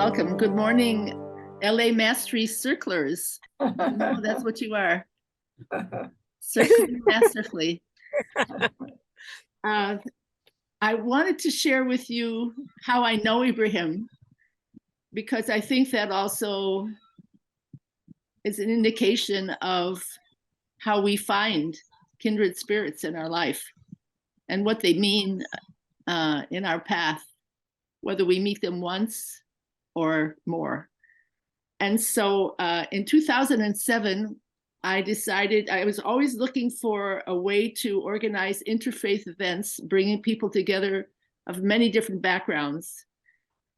welcome. Good morning, LA Mastery Circlers. No, that's what you are. Circling masterfully. I wanted to share with you how I know Ibrahim, because I think that also is an indication of how we find kindred spirits in our life and what they mean in our path, whether we meet them once or more. And so in 2007, I decided I was always looking for a way to organize interfaith events, bringing people together of many different backgrounds.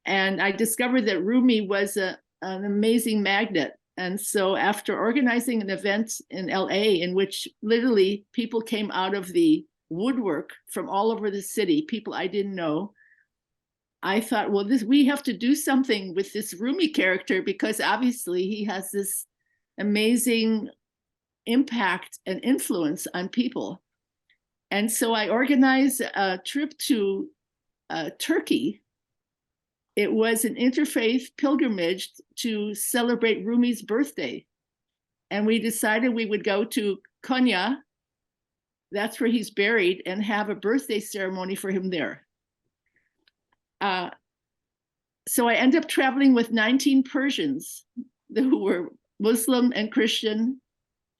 And I discovered that Rumi was an amazing magnet. And so after organizing an event in LA in which literally people came out of the woodwork from all over the city, people I didn't know, I thought, well, we have to do something with this Rumi character, because obviously he has this amazing impact and influence on people. And so I organized a trip to Turkey. It was an interfaith pilgrimage to celebrate Rumi's birthday. And we decided we would go to Konya, that's where he's buried, and have a birthday ceremony for him there. So I ended up traveling with 19 Persians who were Muslim and Christian,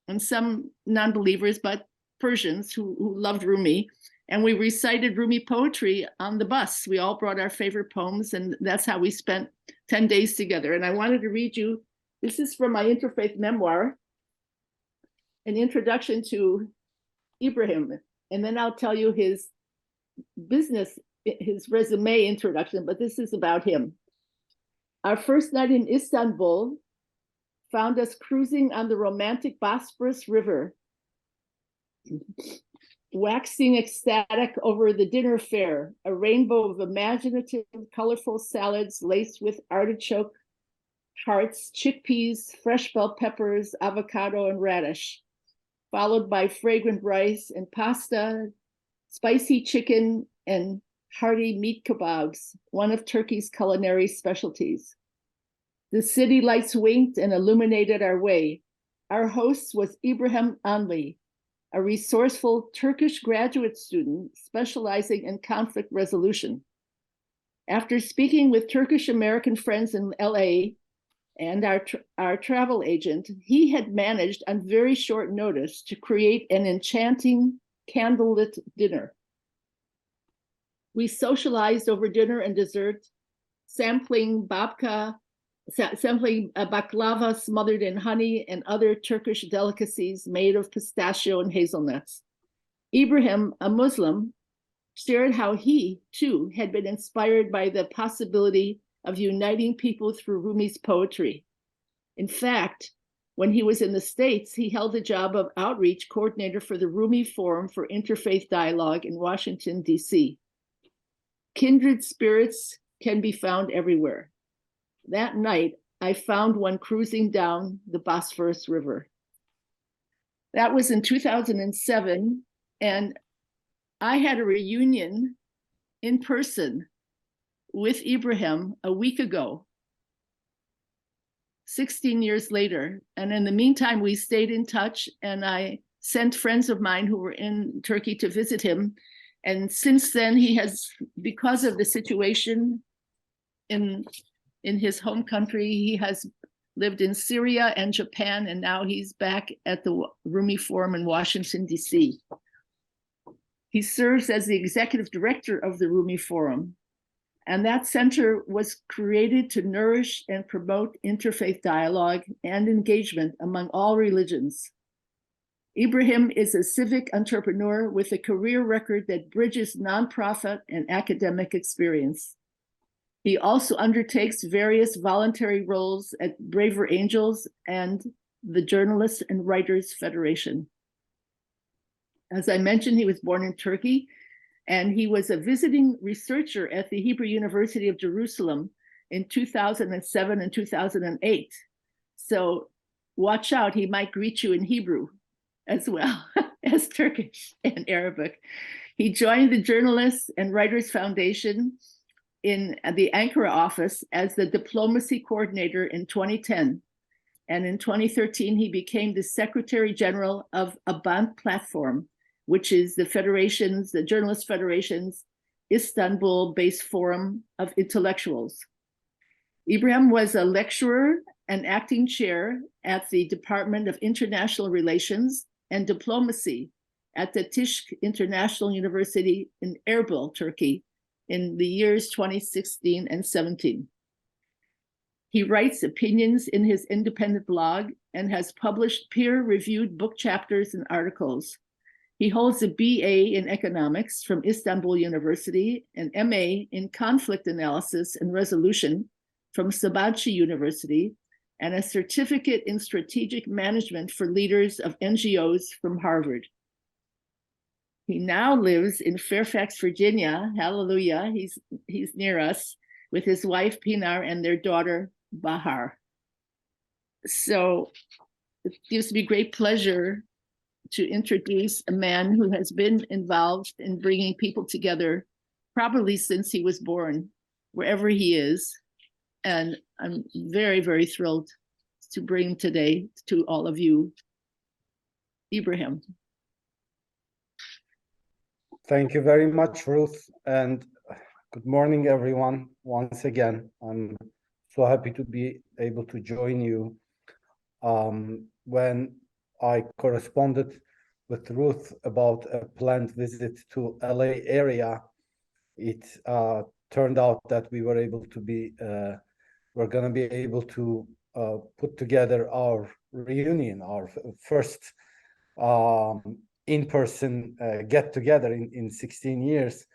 and some non-believers, but Persians who loved Rumi. And we recited Rumi poetry on the bus. We all brought our favorite poems, and that's how we spent 10 days together. And I wanted to read you, this is from my Interfaith memoir, an introduction to Ibrahim. And then I'll tell you his business, his resume introduction, but this is about him. Our first night in Istanbul found us cruising on the romantic Bosphorus River, waxing ecstatic over the dinner fare, a rainbow of imaginative, colorful salads laced with artichoke hearts, chickpeas, fresh bell peppers, avocado, and radish, followed by fragrant rice and pasta, spicy chicken, and hearty meat kebabs, one of Turkey's culinary specialties. The city lights winked and illuminated our way. Our host was Ibrahim Anli, a resourceful Turkish graduate student specializing in conflict resolution. After speaking with Turkish American friends in LA and our travel agent, he had managed on very short notice to create an enchanting candlelit dinner. We socialized over dinner and dessert, sampling baklava smothered in honey and other Turkish delicacies made of pistachio and hazelnuts. Ibrahim, a Muslim, shared how he, too, had been inspired by the possibility of uniting people through Rumi's poetry. In fact, when he was in the States, he held the job of outreach coordinator for the Rumi Forum for Interfaith Dialogue in Washington, D.C. Kindred spirits can be found everywhere. That night, I found one cruising down the Bosphorus River. That was in 2007, and I had a reunion in person with Ibrahim a week ago, 16 years later. And in the meantime, we stayed in touch, and I sent friends of mine who were in Turkey to visit him. And since then, he has, because of the situation in his home country, he has lived in Syria and Japan, and now he's back at the Rumi Forum in Washington, D.C. He serves as the executive director of the Rumi Forum, and that center was created to nourish and promote interfaith dialogue and engagement among all religions. Ibrahim is a civic entrepreneur with a career record that bridges nonprofit and academic experience. He also undertakes various voluntary roles at Braver Angels and the Journalists and Writers Federation. As I mentioned, he was born in Turkey, and he was a visiting researcher at the Hebrew University of Jerusalem in 2007 and 2008. So watch out, he might greet you in Hebrew as well as Turkish and Arabic. He joined the Journalists and Writers Foundation, in the Ankara office as the diplomacy coordinator in 2010. And in 2013, he became the Secretary General of Abant Platform, which is the Journalist Federation's Istanbul-based forum of intellectuals. Ibrahim was a lecturer and acting chair at the Department of International Relations and Diplomacy at the Tishk International University in Erbil, Turkey, in the years 2016 and 17. He writes opinions in his independent blog and has published peer-reviewed book chapters and articles. He holds a BA in economics from Istanbul University, an MA in conflict analysis and resolution from Sabancı University, and a certificate in strategic management for leaders of NGOs from Harvard. He now lives in Fairfax, Virginia. Hallelujah, he's near us, with his wife Pinar and their daughter Bahar. So it gives me great pleasure to introduce a man who has been involved in bringing people together probably since he was born, wherever he is. And I'm very, very thrilled to bring today to all of you, Ibrahim. Thank you very much, Ruth, and good morning, everyone. Once again, I'm so happy to be able to join you. When I corresponded with Ruth about a planned visit to LA area, it turned out that we were able to be, we're going to be able to put together our reunion, our first in-person get-together in 16 years.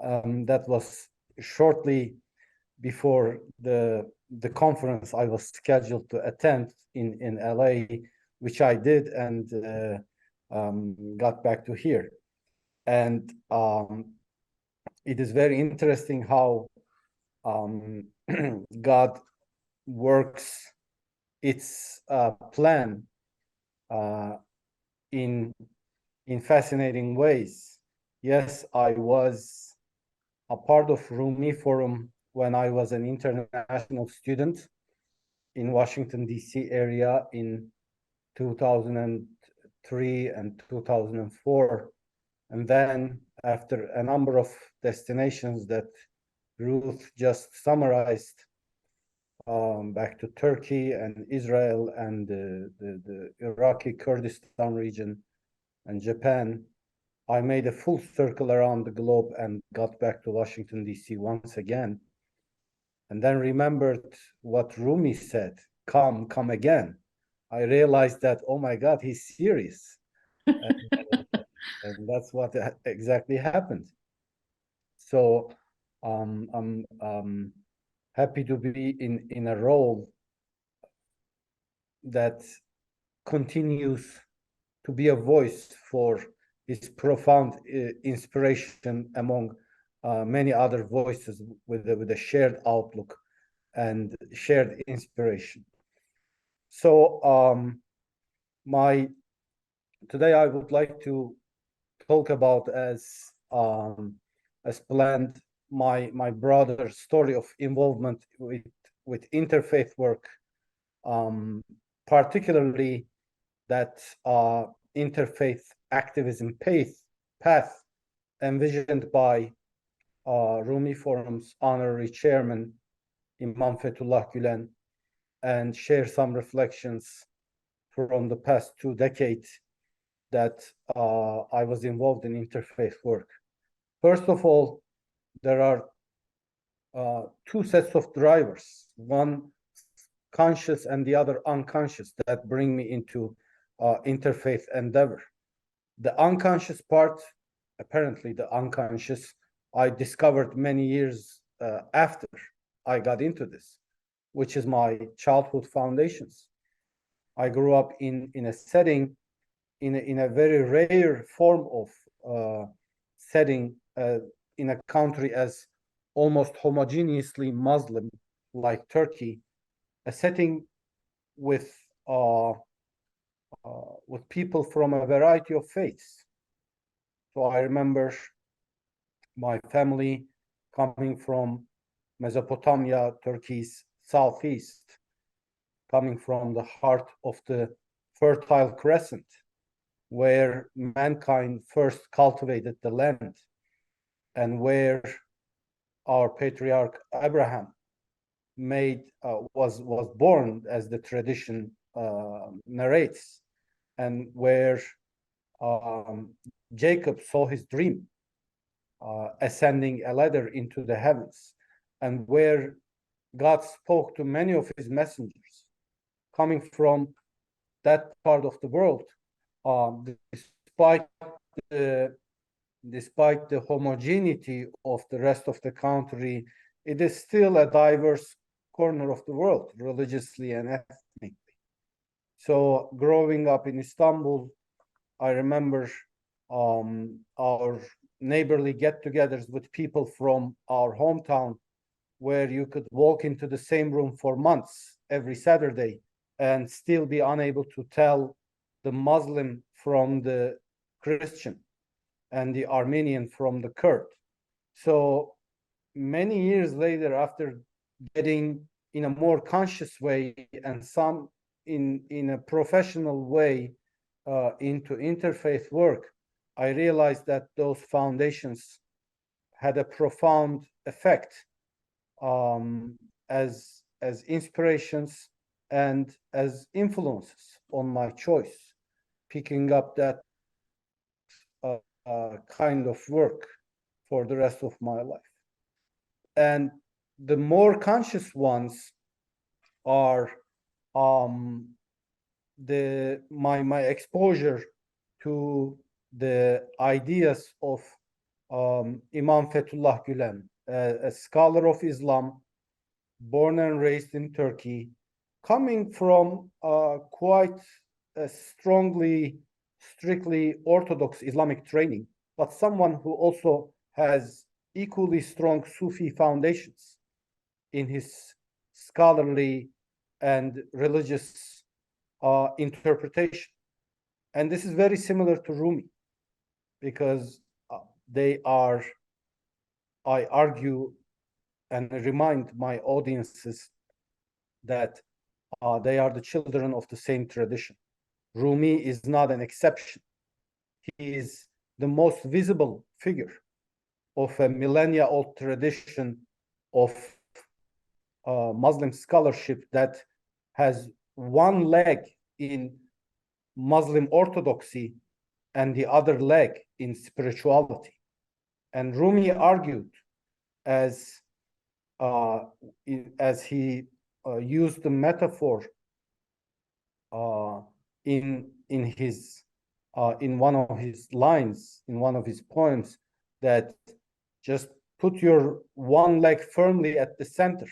That was shortly before the conference I was scheduled to attend in LA, which I did, and got back to here. And it is very interesting how God works its plan in fascinating ways. Yes, I was a part of Rumi Forum when I was an international student in Washington, D.C. area in 2003 and 2004. And then after a number of destinations that Ruth just summarized, back to Turkey and Israel and the Iraqi Kurdistan region and Japan, I made a full circle around the globe and got back to Washington, D.C. once again. And then remembered what Rumi said, come again. I realized that, oh my God, he's serious. And that's what exactly happened. So I'm happy to be in a role that continues to be a voice for his profound inspiration among many other voices with a shared outlook and shared inspiration. So today I would like to talk about, as planned, my broader story of involvement with interfaith work, particularly that interfaith activism path envisioned by Rumi Forum's honorary chairman, Imam Fethullah Gülen, and share some reflections from the past 2 decades that I was involved in interfaith work. First of all, there are 2 sets of drivers, one conscious and the other unconscious, that bring me into interfaith endeavor. The unconscious part, apparently the unconscious, I discovered many years after I got into this, which is my childhood foundations. I grew up in a setting, in a very rare form of setting, in a country as almost homogeneously Muslim like Turkey, a setting with people from a variety of faiths. So I remember my family coming from Mesopotamia, Turkey's southeast, coming from the heart of the Fertile Crescent, where mankind first cultivated the land, and where our patriarch Abraham was born, as the tradition narrates, and where Jacob saw his dream, ascending a ladder into the heavens, and where God spoke to many of his messengers coming from that part of the world, despite the homogeneity of the rest of the country, it is still a diverse corner of the world, religiously and ethnically. So growing up in Istanbul, I remember our neighborly get-togethers with people from our hometown, where you could walk into the same room for months every Saturday and still be unable to tell the Muslim from the Christian and the Armenian from the Kurd. So many years later, after getting in a more conscious way and some in a professional way into interfaith work, I realized that those foundations had a profound effect as inspirations and as influences on my choice, picking up that kind of work for the rest of my life. And the more conscious ones are my exposure to the ideas of Imam Fethullah Gülen, a scholar of Islam, born and raised in Turkey, coming from quite a strictly Orthodox Islamic training, but someone who also has equally strong Sufi foundations in his scholarly and religious interpretation. And this is very similar to Rumi, because they are, I argue and remind my audiences that they are the children of the same tradition. Rumi is not an exception. He is the most visible figure of a millennia-old tradition of Muslim scholarship that has one leg in Muslim orthodoxy and the other leg in spirituality. And Rumi argued, as he used the metaphor in one of his lines, in one of his poems, that just put your one leg firmly at the center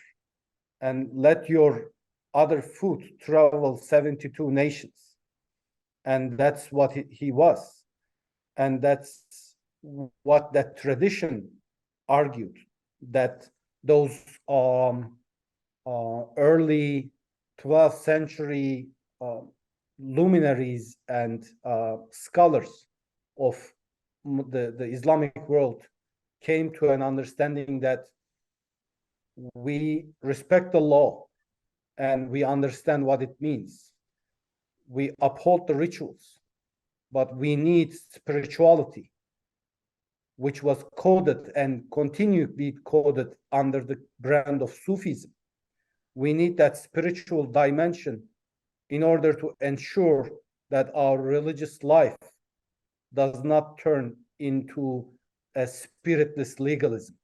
and let your other foot travel 72 nations. And that's what he was. And that's what that tradition argued, that those early 12th century luminaries and scholars of the Islamic world came to an understanding that we respect the law and we understand what it means. We uphold the rituals, but we need spirituality, which was coded and continue to be coded under the brand of Sufism. We need that spiritual dimension in order to ensure that our religious life does not turn into a spiritless legalism,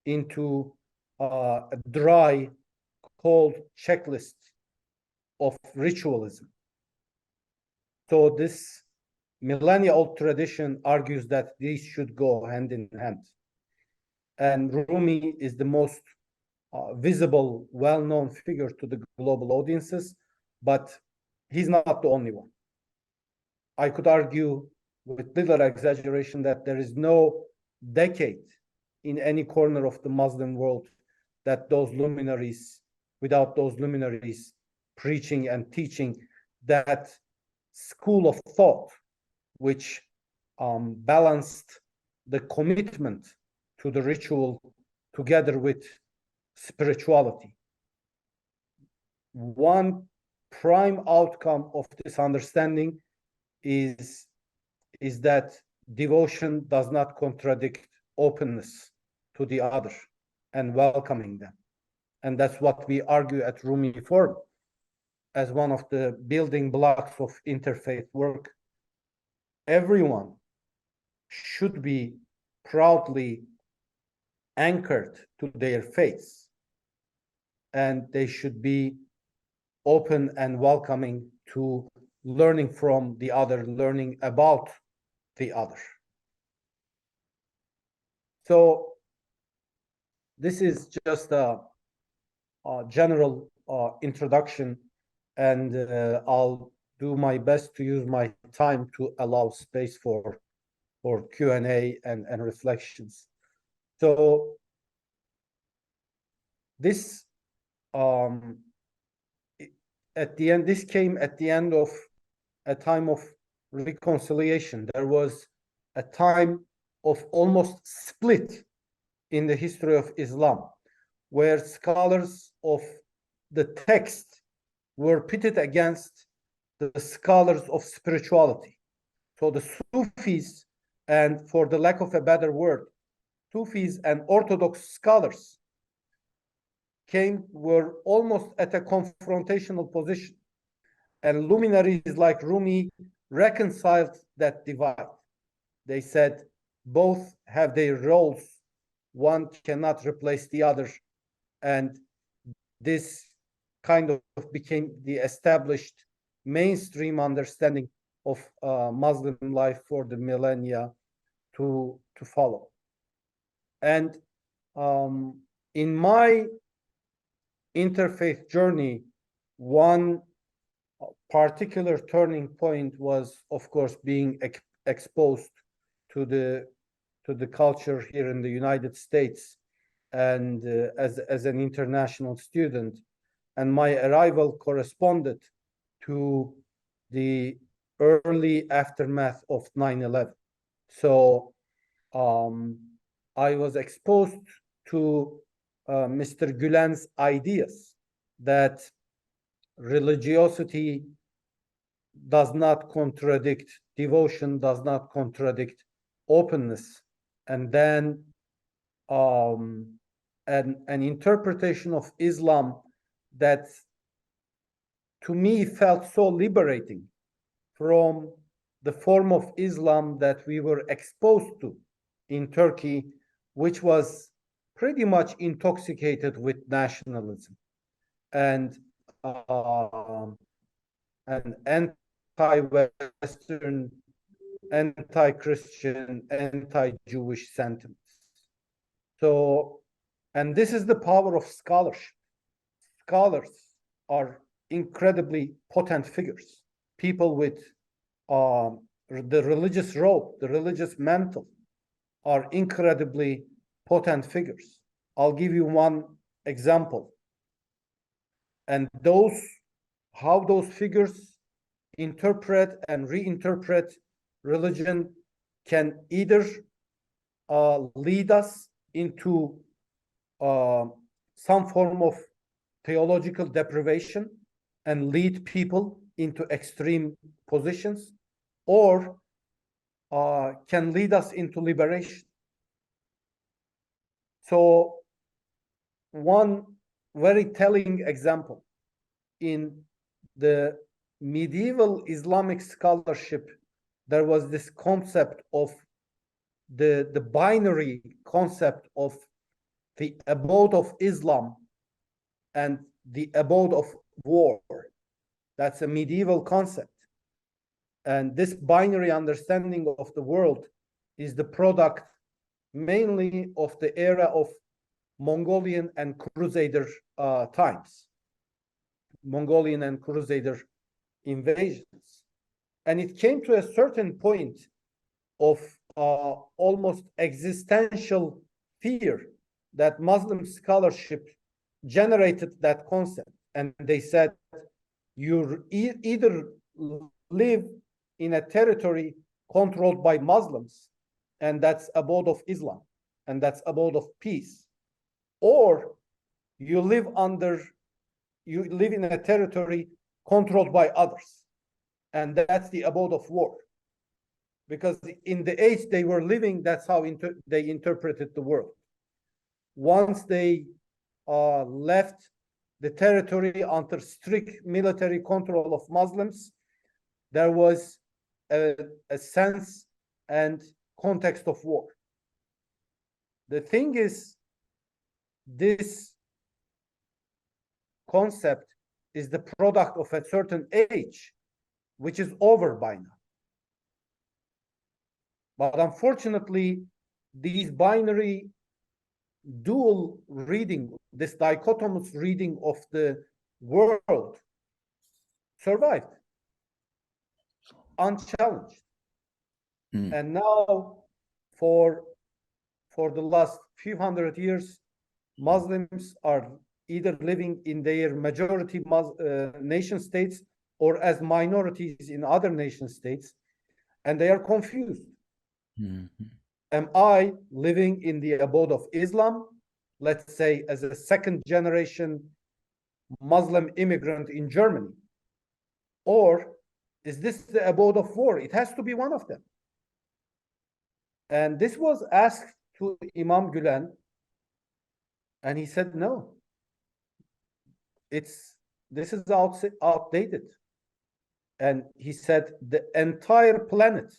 into a dry, cold checklist of ritualism. So this millennia-old tradition argues that these should go hand in hand. And Rumi is the most visible, well-known figure to the global audiences, but he's not the only one. I could argue with little exaggeration that there is no decade in any corner of the Muslim world that without those luminaries preaching and teaching that school of thought, which balanced the commitment to the ritual together with spirituality. One prime outcome of this understanding is that devotion does not contradict openness to the other and welcoming them. And that's what we argue at Rumi Forum as one of the building blocks of interfaith work. Everyone should be proudly anchored to their faith, and they should be open and welcoming to learning from the other, learning about the other. So this is just a general introduction, and I'll do my best to use my time to allow space for Q&A and reflections. So this at the end, this came at the end of a time of reconciliation. There was a time of almost split in the history of Islam, where scholars of the text were pitted against the scholars of spirituality. So the Sufis, and for the lack of a better word, Sufis and Orthodox scholars were almost at a confrontational position. And luminaries like Rumi reconciled that divide. They said both have their roles. One cannot replace the other. And this kind of became the established mainstream understanding of Muslim life for the millennia to follow. And in my interfaith journey, one particular turning point was, of course, being exposed to the culture here in the United States, and as an international student, and my arrival corresponded to the early aftermath of 9/11. So I was exposed to Mr. Gülen's ideas that religiosity does not contradict devotion, does not contradict openness, and then an interpretation of Islam that to me felt so liberating from the form of Islam that we were exposed to in Turkey, which was pretty much intoxicated with nationalism and anti-Western, anti-Christian, anti-Jewish sentiments. So, and this is the power of scholarship. Scholars are incredibly potent figures. People with the religious robe, the religious mantle, are incredibly potent figures. I'll give you one example. And how those figures interpret and reinterpret religion can either lead us into some form of theological deprivation and lead people into extreme positions, or can lead us into liberation. So one very telling example in the medieval Islamic scholarship, there was this concept of the binary concept of the abode of Islam and the abode of war. That's a medieval concept. And this binary understanding of the world is the product mainly of the era of Mongolian and Crusader times, Mongolian and Crusader invasions. And it came to a certain point of almost existential fear that Muslim scholarship generated that concept. And they said, you either live in a territory controlled by Muslims, and that's abode of Islam, and that's abode of peace, or you live in a territory controlled by others, and that's the abode of war. Because in the age they were living, that's how they interpreted the world. Once they left the territory under strict military control of Muslims, there was a sense and context of war. The thing is, this concept is the product of a certain age, which is over by now. But unfortunately, these binary dual reading, this dichotomous reading of the world survived unchallenged. And now for the last few hundred years, Muslims are either living in their majority nation states or as minorities in other nation states, and they are confused. Am I living in the abode of Islam, let's say as a second generation Muslim immigrant in Germany? Or is this the abode of war? It has to be one of them. And this was asked to Imam Gülen, and he said, no, this is outdated. And he said, the entire planet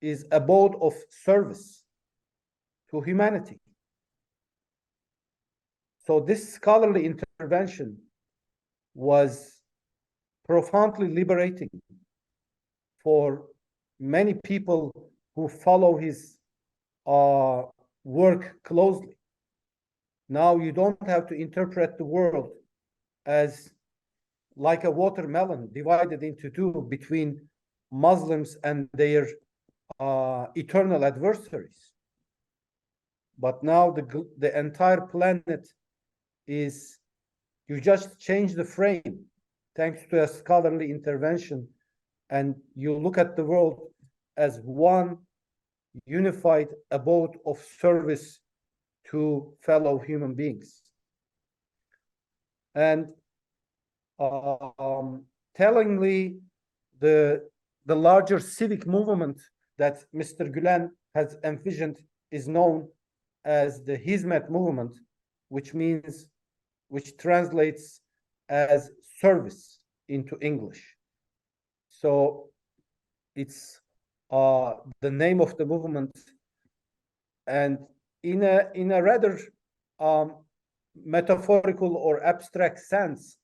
is abode of service to humanity. So this scholarly intervention was profoundly liberating for many people who follow his work closely. Now you don't have to interpret the world as like a watermelon divided into two between Muslims and their eternal adversaries. But now the entire planet is, you just change the frame thanks to a scholarly intervention, and you look at the world as one unified abode of service to fellow human beings. And tellingly, the larger civic movement that Mr. Gülen has envisioned is known as the Hizmet movement, which translates as service into English. So it's the name of the movement, and in a rather metaphorical or abstract sense,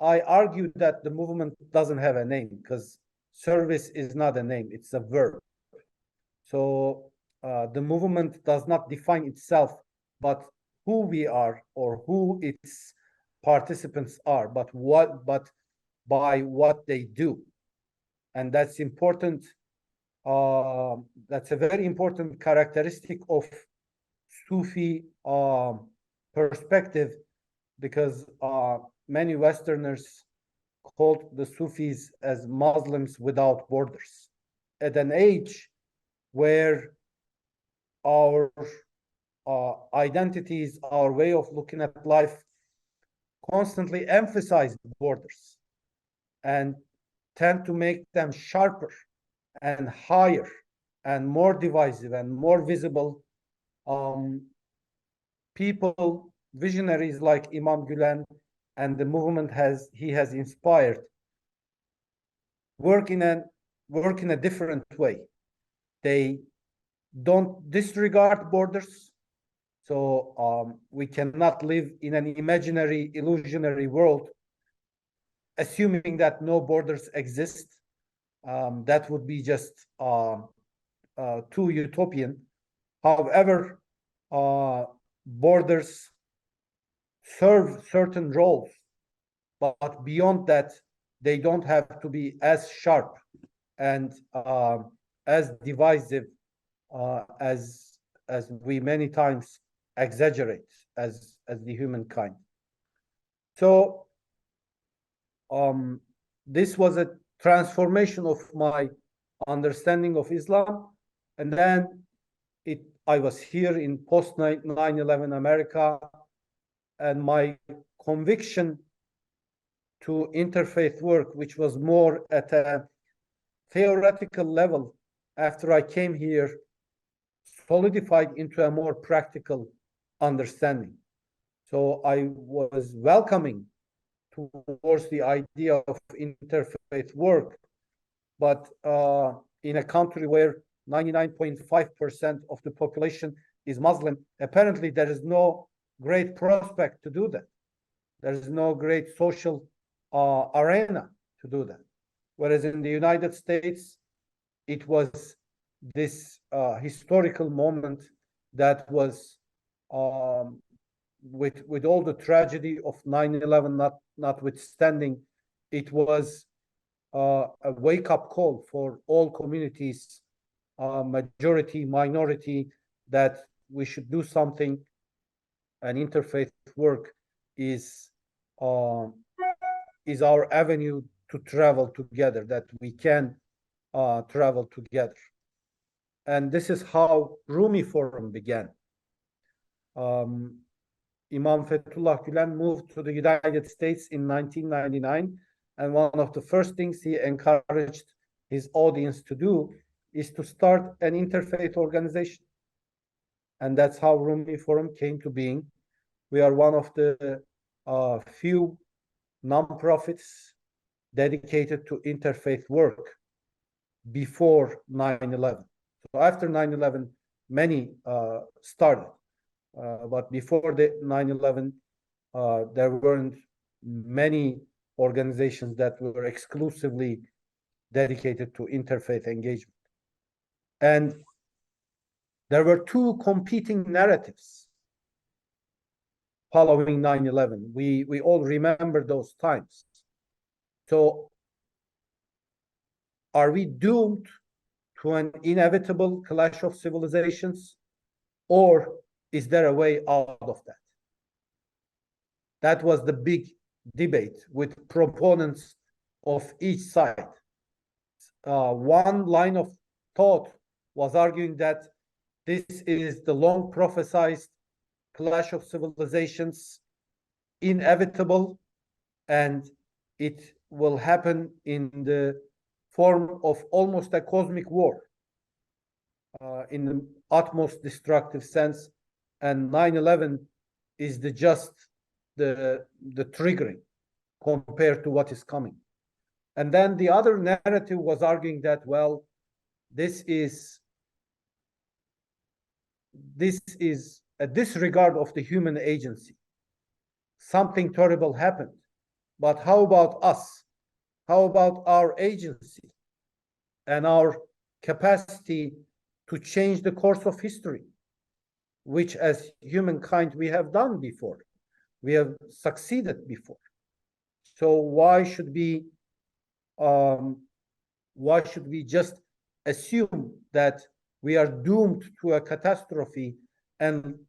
I argue that the movement doesn't have a name, because service is not a name, it's a verb. So the movement does not define itself, but who we are or who its participants are, but by what they do. And that's important. That's a very important characteristic of Sufi perspective, because many Westerners called the Sufis as Muslims without borders at an age where our identities, our way of looking at life constantly emphasize borders and tend to make them sharper and higher and more divisive and more visible. People, visionaries like Imam Gülen and the movement he has inspired, work in a different way. They don't disregard borders. So we cannot live in an imaginary, illusionary world assuming that no borders exist. That would be just too utopian. However, borders serve certain roles, but beyond that, they don't have to be as sharp and as divisive as we many times exaggerate as the humankind. So this was a transformation of my understanding of Islam, and then I was here in post 9/11 America, and my conviction to interfaith work, which was more at a theoretical level after I came here, solidified into a more practical understanding. So I was welcoming towards the idea of interfaith work, but in a country where 99.5% of the population is Muslim, apparently there is no great prospect to do that. There is no great social arena to do that. Whereas in the United States, it was this historical moment that was, with all the tragedy of 9/11 notwithstanding, it was a wake-up call for all communities, majority, minority, that we should do something, and interfaith work is our avenue to travel together, that we can travel together. And this is how Rumi Forum began. Imam Fethullah Gülen moved to the United States in 1999, and one of the first things he encouraged his audience to do is to start an interfaith organization. And that's how Rumi Forum came to being. We are one of the few nonprofits dedicated to interfaith work before 9/11. So after 9/11, many started. But before the 9/11, there weren't many organizations that were exclusively dedicated to interfaith engagement. And there were two competing narratives following 9/11. We all remember those times. So are we doomed to an inevitable clash of civilizations, or is there a way out of that? That was the big debate with proponents of each side. One line of thought was arguing that this is the long prophesied clash of civilizations, inevitable, and it will happen in the form of almost a cosmic war, in the utmost destructive sense, and 9/11 is just the triggering compared to what is coming. And then the other narrative was arguing that, well, this is a disregard of the human agency. Something terrible happened, but how about us? How about our agency and our capacity to change the course of history, which as humankind we have done before. We have succeeded before. So why should we just assume that we are doomed to a catastrophe, and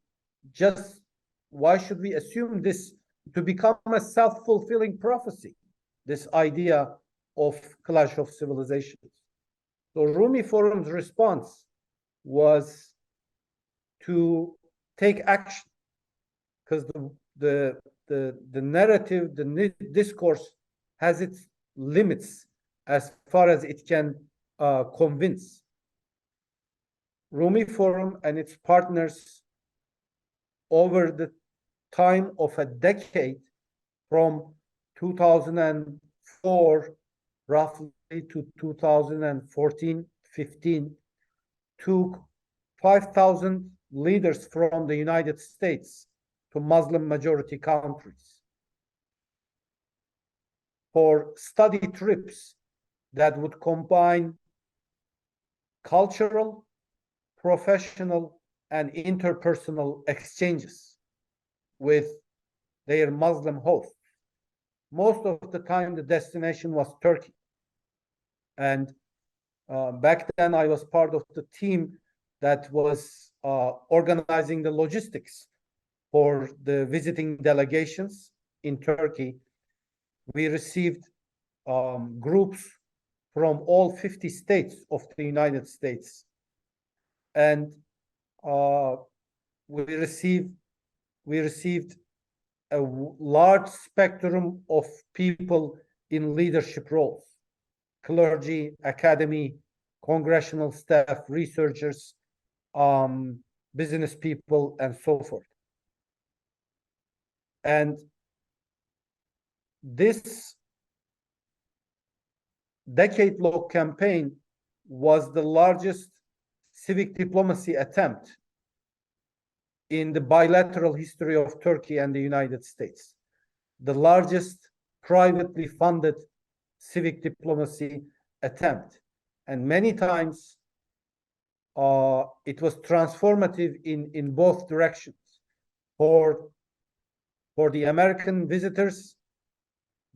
just why should we assume this to become a self-fulfilling prophecy, this idea of clash of civilizations? So Rumi Forum's response was to take action, because the narrative, the discourse has its limits as far as it can convince. Rumi Forum and its partners, over the time of a decade, from 2004 roughly to 2014-15, took 5,000 leaders from the United States to Muslim majority countries for study trips that would combine cultural, professional, and interpersonal exchanges with their Muslim hosts. Most of the time, the destination was Turkey. And back then, I was part of the team that was organizing the logistics for the visiting delegations in Turkey. We received groups from all 50 states of the United States. And we received large spectrum of people in leadership roles: clergy, academy, congressional staff, researchers, business people, and so forth. And this decade-long campaign was the largest civic diplomacy attempt in the bilateral history of Turkey and the United States, the largest privately funded civic diplomacy attempt. And many times it was transformative in both directions. For the American visitors,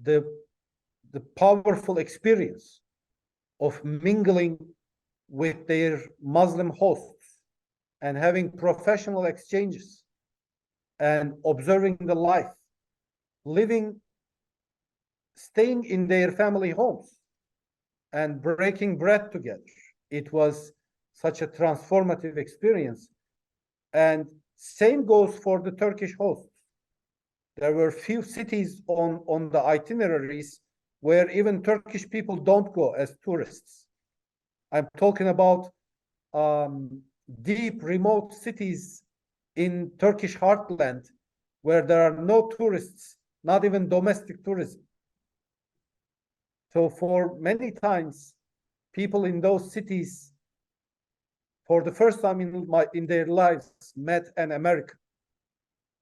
the powerful experience of mingling with their Muslim hosts and having professional exchanges and observing the life, staying in their family homes and breaking bread together. It was such a transformative experience. And same goes for the Turkish hosts. There were few cities on the itineraries where even Turkish people don't go as tourists. I'm talking about deep, remote cities in Turkish heartland where there are no tourists, not even domestic tourism. So for many times, people in those cities, for the first time in their lives, met an American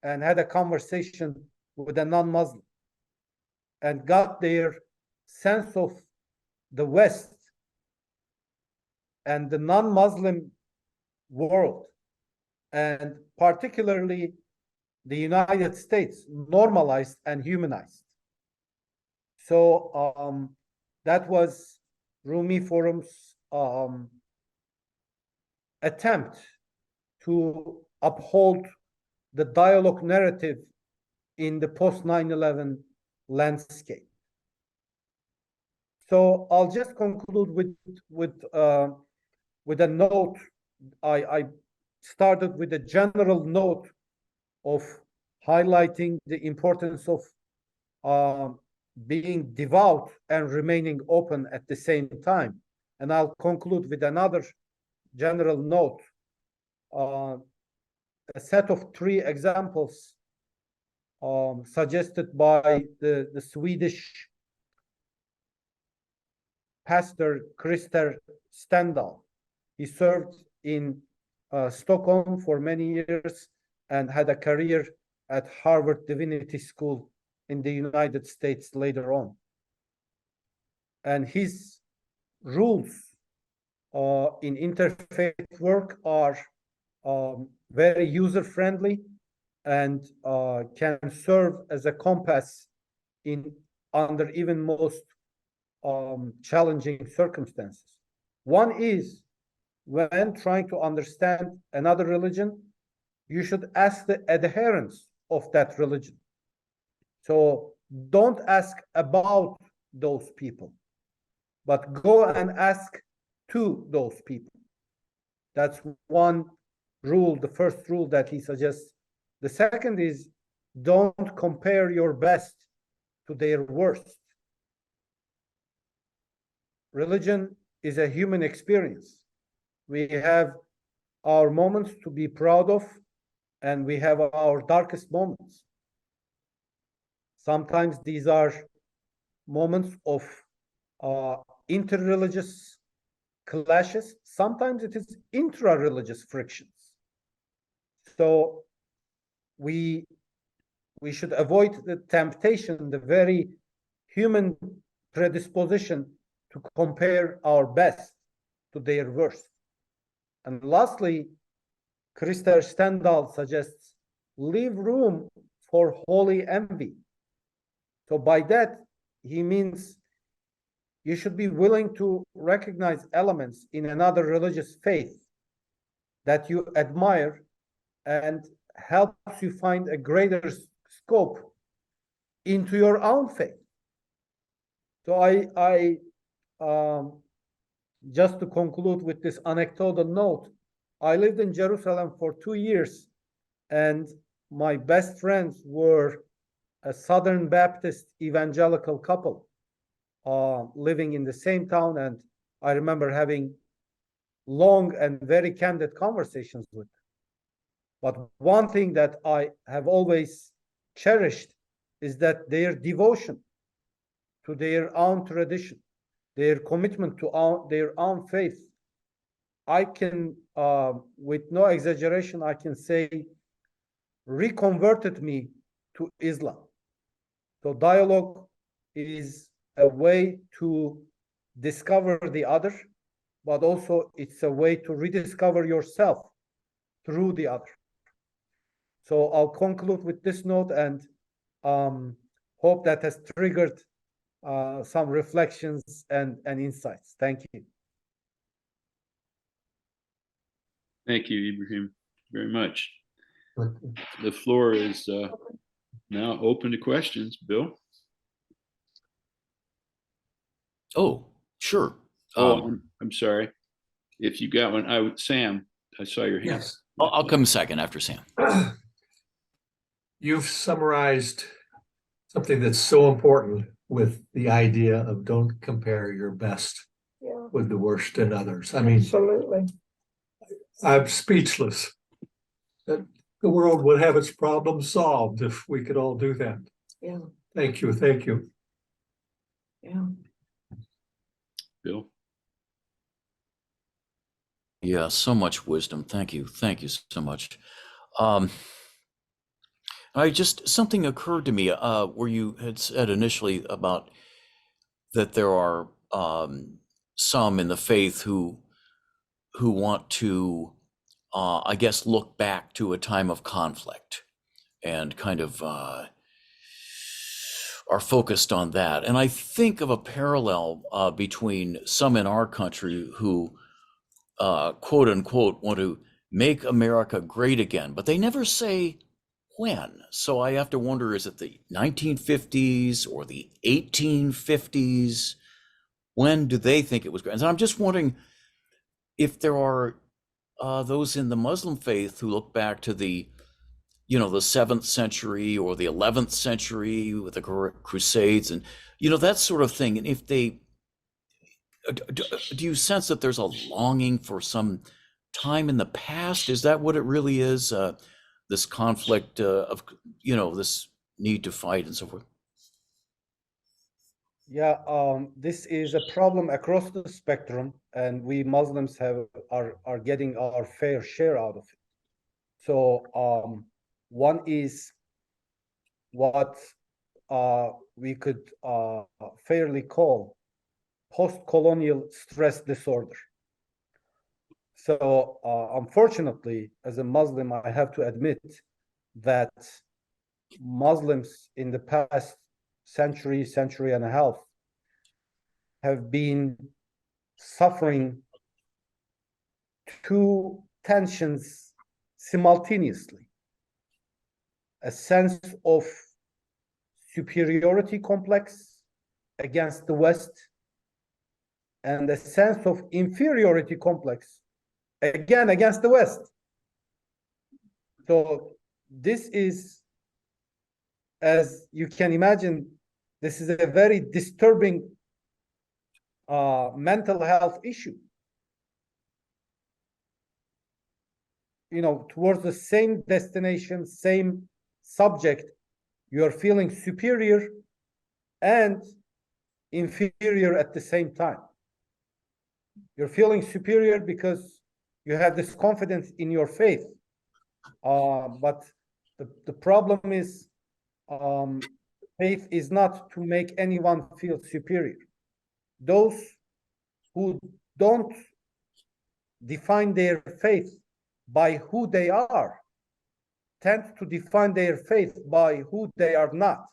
and had a conversation with a non-Muslim and got their sense of the West and the non-Muslim world, and particularly the United States, normalized and humanized. So that was Rumi Forum's attempt to uphold the dialogue narrative in the post 9/11 landscape. So I'll just conclude with a note. I started with a general note of highlighting the importance of being devout and remaining open at the same time. And I'll conclude with another general note, a set of 3 examples suggested by the Swedish pastor Christer Stendahl. He served in Stockholm for many years and had a career at Harvard Divinity School in the United States later on. And his rules in interfaith work are very user-friendly and can serve as a compass under even most challenging circumstances. One is, when trying to understand another religion, you should ask the adherents of that religion. So don't ask about those people, but go and ask to those people. That's one rule, the first rule that he suggests. The second is, don't compare your best to their worst. Religion is a human experience. We have our moments to be proud of, and we have our darkest moments. Sometimes these are moments of interreligious clashes. Sometimes it is intra-religious frictions. So we should avoid the temptation, the very human predisposition to compare our best to their worst. And lastly, Christer Stendahl suggests leave room for holy envy. So by that, he means you should be willing to recognize elements in another religious faith that you admire and helps you find a greater scope into your own faith. So I just to conclude with this anecdotal note, I lived in Jerusalem for 2 years, and my best friends were a Southern Baptist evangelical couple living in the same town, and I remember having long and very candid conversations with them. But one thing that I have always cherished is that their devotion to their own tradition, their commitment to their own faith, I can, with no exaggeration, I can say, reconverted me to Islam. So dialogue is a way to discover the other, but also it's a way to rediscover yourself through the other. So I'll conclude with this note and hope that has triggered some reflections and insights. Thank you. Thank you, Ibrahim, very much. The floor is now open to questions. Bill? Oh, sure. I'm sorry. If you got one, Sam, I saw your hand. Yes. I'll come second after Sam. You've summarized something that's so important with the idea of don't compare your best with the worst in others. I mean, Absolutely. I'm speechless. That the world would have its problems solved if we could all do that. Yeah. Thank you. Thank you. Yeah. Bill? Yeah, so much wisdom. Thank you. Thank you so much. Something occurred to me where you had said initially about that there are some in the faith who want to, I guess, look back to a time of conflict and kind of are focused on that. And I think of a parallel between some in our country who, quote unquote, want to make America great again, but they never say when. So I have to wonder, is it the 1950s or the 1850s? When do they think it was great? And I'm just wondering if there are those in the Muslim faith who look back to the 7th century or the 11th century with the Crusades and, that sort of thing. And if they, do you sense that there's a longing for some time in the past? Is that what it really is? This conflict of, this need to fight and so forth? Yeah, this is a problem across the spectrum, and we Muslims are getting our fair share out of it. So one is what we could fairly call post-colonial stress disorder. So unfortunately, as a Muslim, I have to admit that Muslims in the past century and a half have been suffering two tensions simultaneously: a sense of superiority complex against the West and a sense of inferiority complex again against the West. So this is, as you can imagine, this is a very disturbing mental health issue. Towards the same destination, same subject, you are feeling superior and inferior at the same time. You're feeling superior because you have this confidence in your faith. But the problem is, faith is not to make anyone feel superior. Those who don't define their faith by who they are tend to define their faith by who they are not.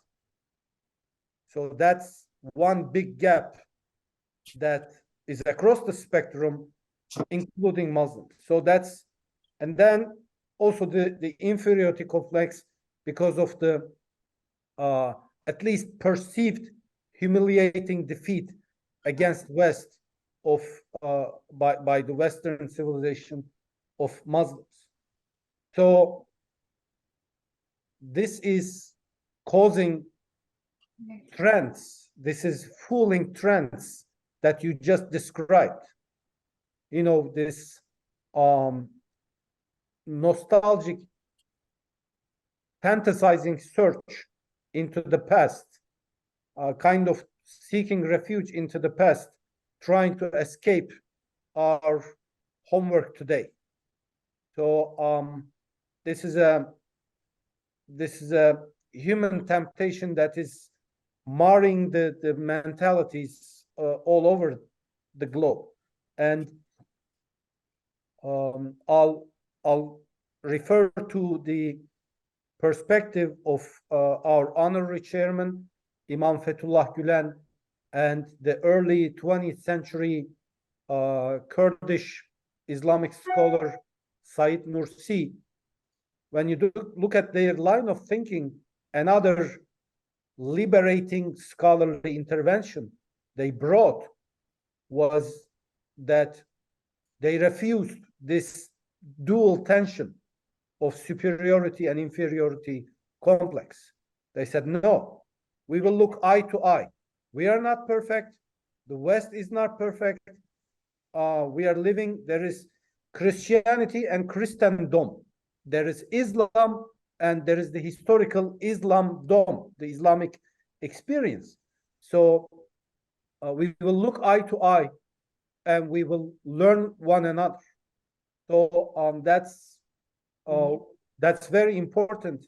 So that's one big gap that is across the spectrum, including Muslims. So that's, and then also the inferiority complex because of the at least perceived humiliating defeat against West of by the Western civilization of Muslims. So this is causing trends. This is fooling trends that you just described. You know, this nostalgic fantasizing search into the past, kind of seeking refuge into the past, trying to escape our homework today. So this is a human temptation that is marring the mentalities all over the globe. And I'll refer to the perspective of our honorary chairman, Imam Fethullah Gülen, and the early 20th century Kurdish Islamic scholar Said Nursi. When you look at their line of thinking, another liberating scholarly intervention they brought was that they refused this dual tension of superiority and inferiority complex. They said, no, we will look eye to eye. We are not perfect. The West is not perfect. We are living, there is Christianity and Christendom. There is Islam and there is the historical Islamdom, the Islamic experience. So we will look eye to eye and we will learn one another. So that's very important.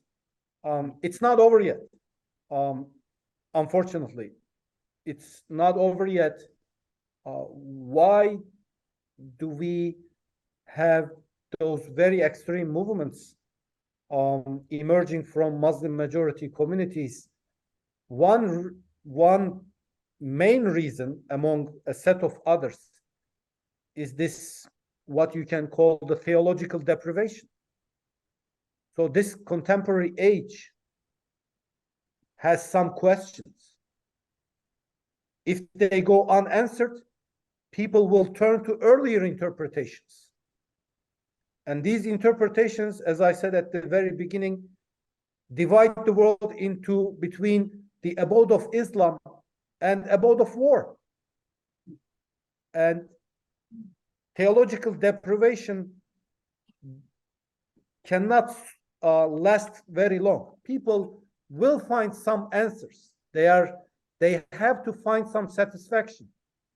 It's not over yet. Unfortunately, it's not over yet. Why do we have those very extreme movements emerging from Muslim majority communities? One main reason among a set of others is this, what you can call the theological deprivation. So this contemporary age has some questions. If they go unanswered, people will turn to earlier interpretations. And these interpretations, as I said at the very beginning, divide the world into between the abode of Islam and abode of war. And theological deprivation cannot last very long. People will find some answers. They have to find some satisfaction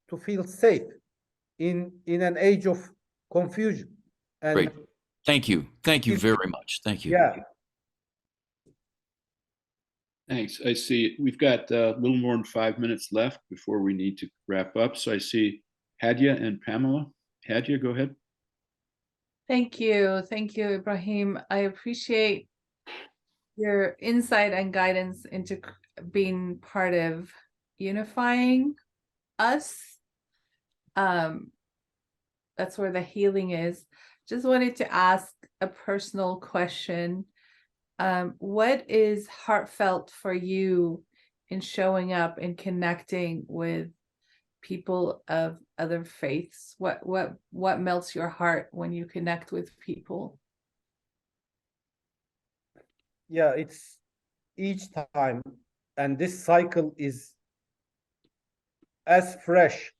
to feel safe in an age of confusion. And great. Thank you. Thank you very much. Thank you. yeah. Thanks. I see we've got a little more than 5 minutes left before we need to wrap up. So I see Hadia and Pamela. Hadia, go ahead. Thank you. Thank you, Ibrahim. I appreciate your insight and guidance into being part of unifying us. That's where the healing is. Just wanted to ask a personal question. What is heartfelt for you in showing up and connecting with people of other faiths? What melts your heart when you connect with people? Yeah, it's each time, and this cycle is as fresh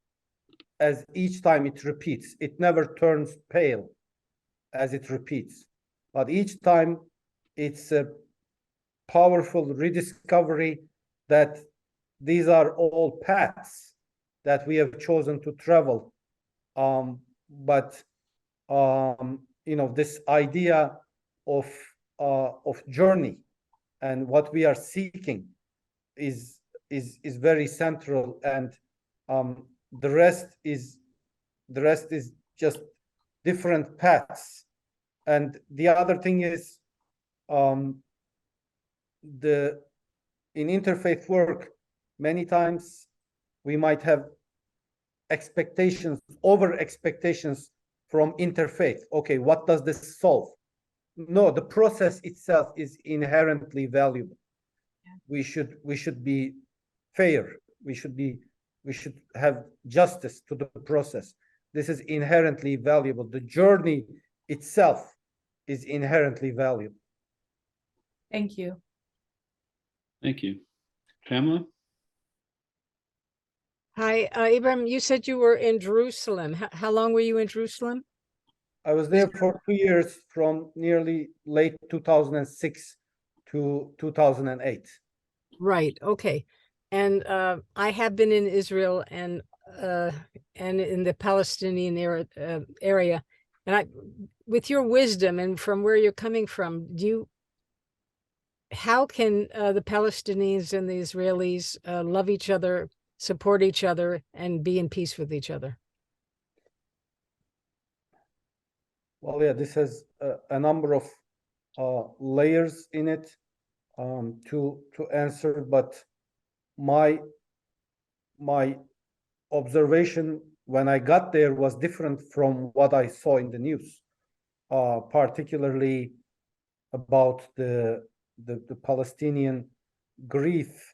as each time it repeats. It never turns pale as it repeats, but each time it's a powerful rediscovery that these are all paths that we have chosen to travel. But you know, this idea of journey and what we are seeking is very central, and the rest is just different paths. And the other thing is, in interfaith work, many times we might have expectations, over expectations from interfaith. Okay, what does this solve? No, the process itself is inherently valuable. We should be fair. We should have justice to the process. This is inherently valuable. The journey itself is inherently valuable. Thank you. Thank you. Pamela? Hi, Ibrahim, you said you were in Jerusalem. How long were you in Jerusalem? I was there for 2 years from nearly late 2006 to 2008. Right, okay. And I have been in Israel and in the Palestinian area. And with your wisdom and from where you're coming from, how can the Palestinians and the Israelis love each other, support each other, and be in peace with each other? Well, yeah, this has a number of layers in it to answer, but my observation when I got there was different from what I saw in the news, particularly about the Palestinian grief.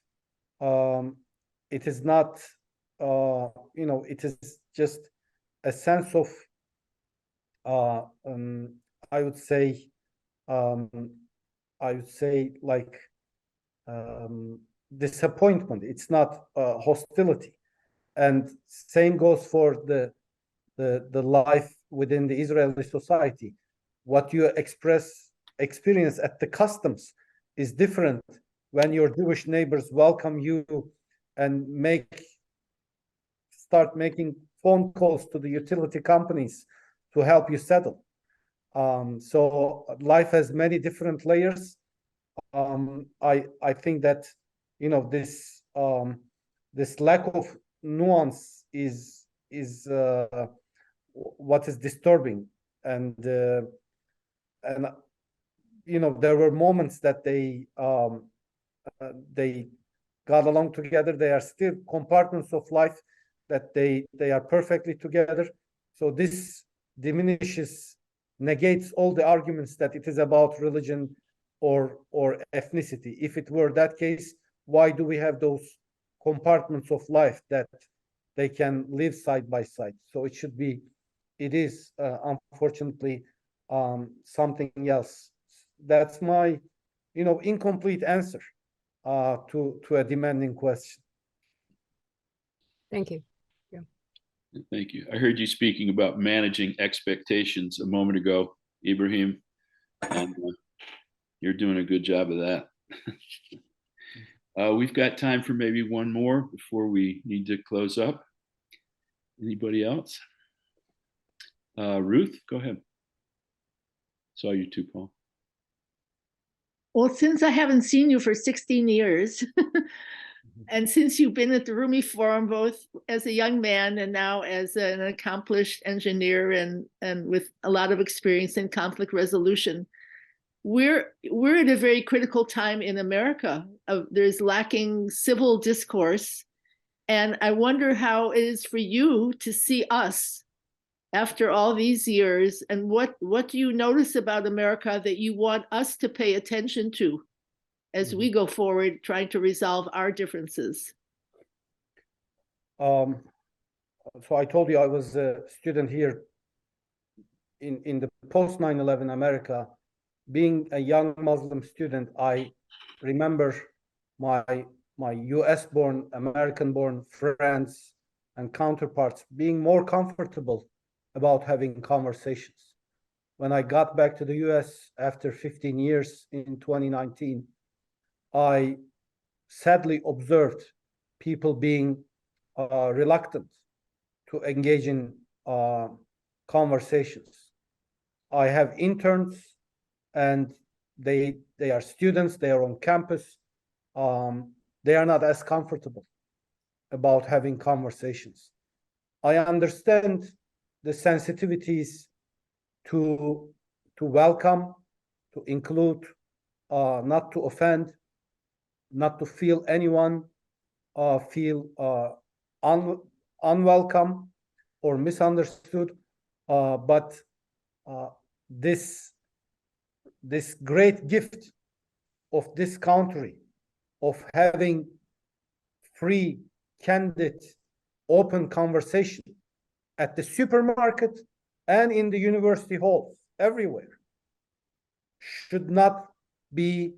It is not, it is just a sense of, I would say like disappointment. It's not hostility. And same goes for the life within the Israeli society. What you experience at the customs is different when your Jewish neighbors welcome you and start making phone calls to the utility companies to help you settle. So life has many different layers. I think that this lack of nuance is what is disturbing, and there were moments that they got along together. They are still compartments of life that they are perfectly together. So this negates all the arguments that it is about religion or ethnicity. If it were that case, why do we have those compartments of life that they can live side by side? So it is unfortunately something else. That's my incomplete answer to a demanding question. Thank you. Thank you. I heard you speaking about managing expectations a moment ago, Ibrahim, and you're doing a good job of that. We've got time for maybe one more before we need to close up. Anybody else? Ruth, go ahead. Saw you too, Paul. Well, since I haven't seen you for 16 years, and since you've been at the Rumi Forum, both as a young man and now as an accomplished engineer and with a lot of experience in conflict resolution, we're at a very critical time in America. There's lacking civil discourse. And I wonder how it is for you to see us after all these years, and what do you notice about America that you want us to pay attention to as we go forward trying to resolve our differences? So I told you I was a student here in the post 9/11 America. Being a young Muslim student, I remember my US-born, American-born friends and counterparts being more comfortable about having conversations. When I got back to the US after 15 years in 2019, I sadly observed people being reluctant to engage in conversations. I have interns, and they are students, they are on campus. They are not as comfortable about having conversations. I understand the sensitivities to welcome, to include, not to offend, not to feel anyone feel unwelcome or misunderstood. But this great gift of this country of having free, candid, open conversation at the supermarket and in the university halls, everywhere, should not be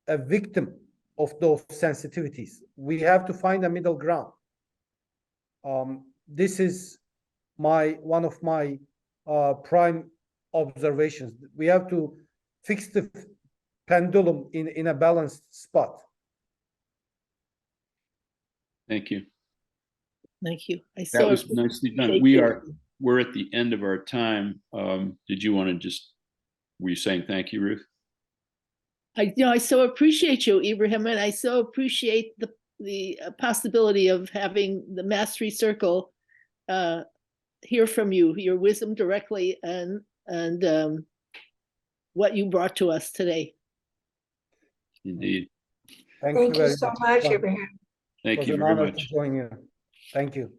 a victim of those sensitivities. We have to find a middle ground. This is one of my prime observations. We have to fix the pendulum in a balanced spot. Thank you. Thank you. That was nicely done. We're at the end of our time. Did you want to were you saying thank you, Ruth? I so appreciate you, Ibrahim, and I so appreciate the possibility of having the Mastery Circle hear from you, your wisdom directly, and what you brought to us today. Indeed. Thank you very so much, Ibrahim. Thank it was you an very honor much. to join you. Thank you.